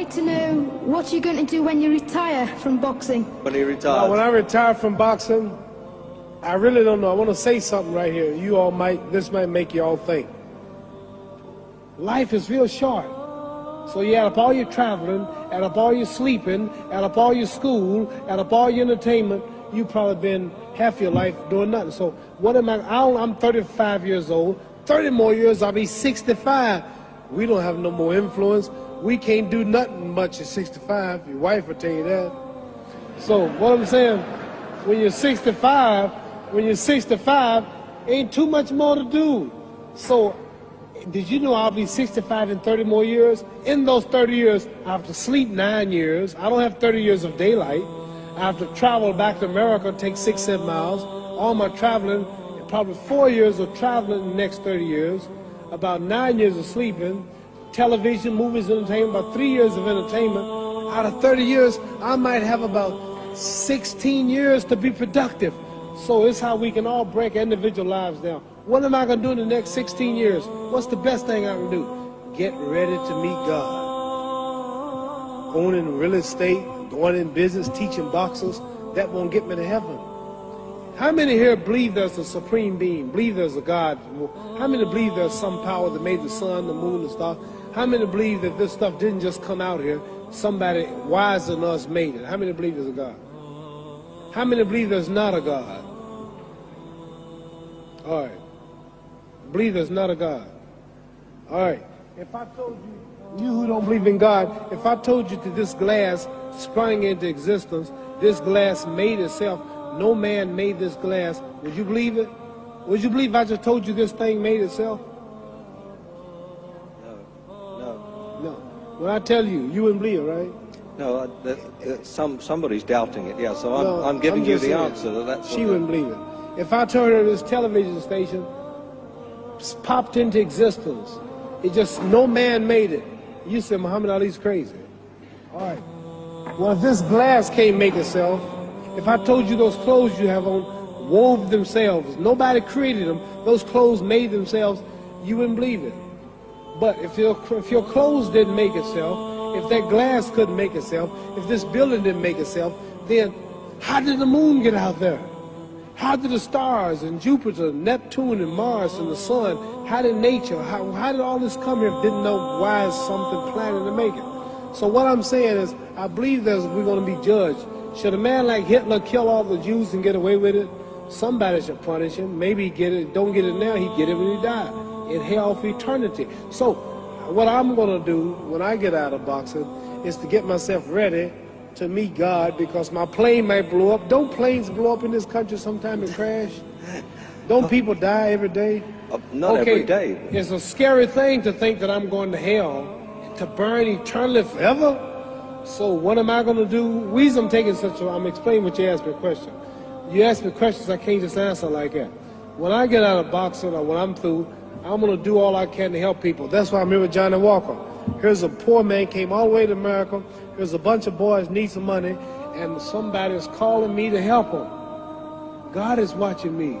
like to know what you're going to do when you retire from boxing. When he retires? When I retire from boxing, I really don't know. I want to say something right here. You all this might make you all think. Life is real short. So you add up all your traveling, add up all your sleeping, add up all your school, add up all your entertainment, you've probably been half your life doing nothing. So what am I'm 35 years old. 30 more years, I'll be 65. We don't have no more influence. We can't do nothing much at 65. Your wife will tell you that. So what I'm saying, when you're 65, ain't too much more to do. So did you know I'll be 65 in 30 more years? In those 30 years, I have to sleep 9 years. I don't have 30 years of daylight. I have to travel back to America, take 6-7 miles. All my traveling, probably 4 years of traveling in the next 30 years, about 9 years of sleeping, television, movies, entertainment, about 3 years of entertainment. Out of 30 years, I might have about 16 years to be productive. So it's how we can all break individual lives down. What am I going to do in the next 16 years? What's the best thing I can do? Get ready to meet God. Owning real estate, going in business, teaching boxers, that won't get me to heaven. How many here believe there's a supreme being, believe there's a God? How many believe there's some power that made the sun, the moon, the stars? How many believe that this stuff didn't just come out here? Somebody wiser than us made it. How many believe there's a God? How many believe there's not a God? All right. Believe there's not a God. All right. If I told you who don't believe in God, if I told you that this glass sprang into existence, this glass made itself, no man made this glass, would you believe it? Would you believe if I just told you this thing made itself? No. When I tell you, you wouldn't believe it, right? No, somebody's doubting it, yeah, so I'm giving you the answer. That's she wouldn't believe it. If I told her this television station popped into existence, it just, no man made it, you said Muhammad Ali's crazy. All right. Well, if this glass can't make itself, if I told you those clothes you have on wove themselves, nobody created them, those clothes made themselves, you wouldn't believe it. But if your clothes didn't make itself, if that glass couldn't make itself, if this building didn't make itself, then how did the moon get out there? How did the stars and Jupiter, Neptune and Mars and the sun, how did nature, how did all this come here? Didn't know why is something planning to make it. So what I'm saying is, I believe we're going to be judged. Should a man like Hitler kill all the Jews and get away with it? Somebody should punish him. Maybe he get it, don't get it now, he get it when he died. In hell for eternity. So what I'm going to do when I get out of boxing is to get myself ready to meet God, because my plane might blow up. Don't planes blow up in this country sometime and crash? Don't people die every day? Not every day. It's a scary thing to think that I'm going to hell to burn eternally forever. So what am I going to do? The reason I'm taking I'm explaining what you asked me a question. You ask me questions, I can't just answer like that. When I get out of boxing or when I'm through, I'm going to do all I can to help people. That's why I'm here with Johnny Walker. Here's a poor man, came all the way to America. Here's a bunch of boys need some money, and somebody is calling me to help them. God is watching me.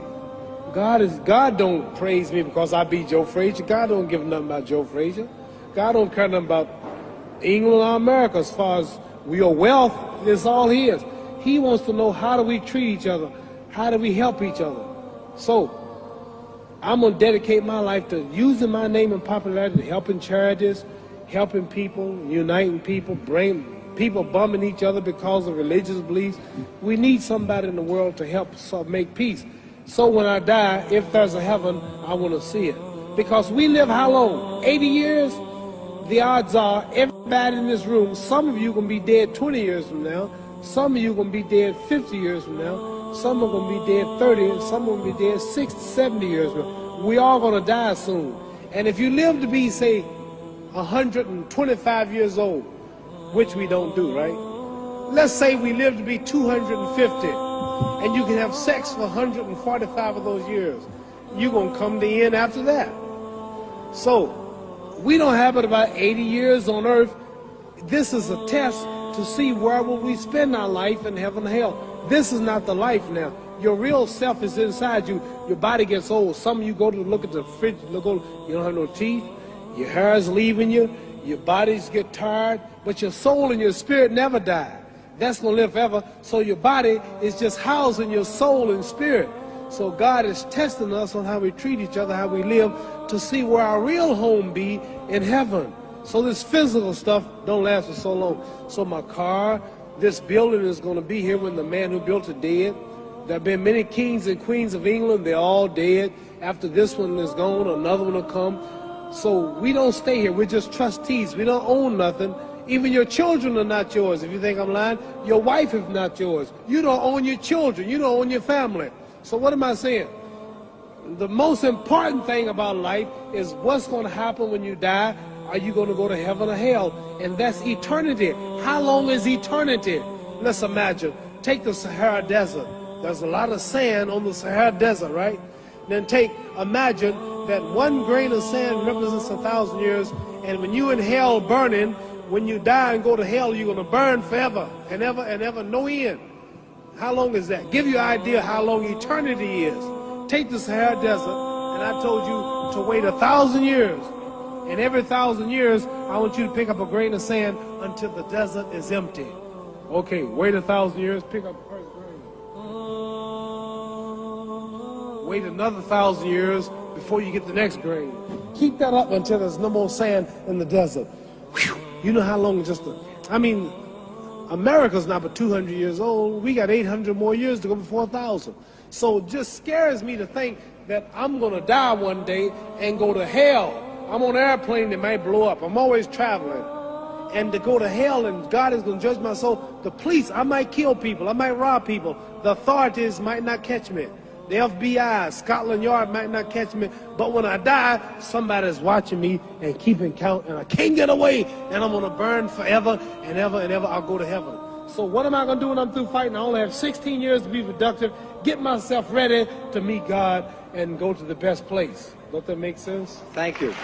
God don't praise me because I beat Joe Frazier. God don't give nothing about Joe Frazier. God don't care nothing about England or America as far as your wealth. It's all his. He wants to know, how do we treat each other? How do we help each other? So I'm going to dedicate my life to using my name and popularity, helping charities, helping people, uniting people, bring people bumming each other because of religious beliefs. We need somebody in the world to help make peace. So when I die, if there's a heaven, I want to see it. Because we live how long? 80 years? The odds are everybody in this room, some of you are going to be dead 20 years from now, some of you are going to be dead 50 years from now, some are going to be dead 30, and some are going to be dead 60, 70 years from now. We all going to die soon. And if you live to be, say, 125 years old, which we don't do, right? Let's say we live to be 250, and you can have sex for 145 of those years. You're going to come to the end after that. So we don't have but about 80 years on earth. This is a test to see where will we spend our life in heaven and hell. This is not the life now. Your real self is inside you. Your body gets old. Some of you go to look at the fridge, you don't have no teeth. Your hair is leaving you. Your bodies get tired, but your soul and your spirit never die. That's going to live forever. So your body is just housing your soul and spirit. So God is testing us on how we treat each other, how we live, to see where our real home be in heaven. So this physical stuff don't last for so long. So my car, this building is going to be here when the man who built it dead. There have been many kings and queens of England. They're all dead. After this one is gone, another one will come. So we don't stay here. We're just trustees. We don't own nothing. Even your children are not yours. If you think I'm lying, your wife is not yours. You don't own your children. You don't own your family. So what am I saying? The most important thing about life is what's going to happen when you die. Are you going to go to heaven or hell? And that's eternity. How long is eternity? Let's imagine. Take the Sahara Desert. There's a lot of sand on the Sahara Desert, right? Then imagine that one grain of sand represents 1,000 years, and when you in hell burning, when you die and go to hell, you're going to burn forever and ever, no end. How long is that? Give you an idea how long eternity is. Take the Sahara Desert, and I told you to wait 1,000 years. And every 1,000 years, I want you to pick up a grain of sand until the desert is empty. Okay, wait 1,000 years, pick up the first grain. Wait another 1,000 years before you get the next grain. Keep that up until there's no more sand in the desert. Whew. You know how long America's not but 200 years old. We got 800 more years to go before 1,000. So it just scares me to think that I'm going to die one day and go to hell. I'm on an airplane that might blow up. I'm always traveling. And to go to hell and God is going to judge my soul. The police, I might kill people. I might rob people. The authorities might not catch me. The FBI, Scotland Yard might not catch me. But when I die, somebody's watching me and keeping count. And I can't get away. And I'm going to burn forever and ever and ever. I'll go to heaven. So what am I going to do when I'm through fighting? I only have 16 years to be productive. Get myself ready to meet God and go to the best place. Don't that make sense? Thank you.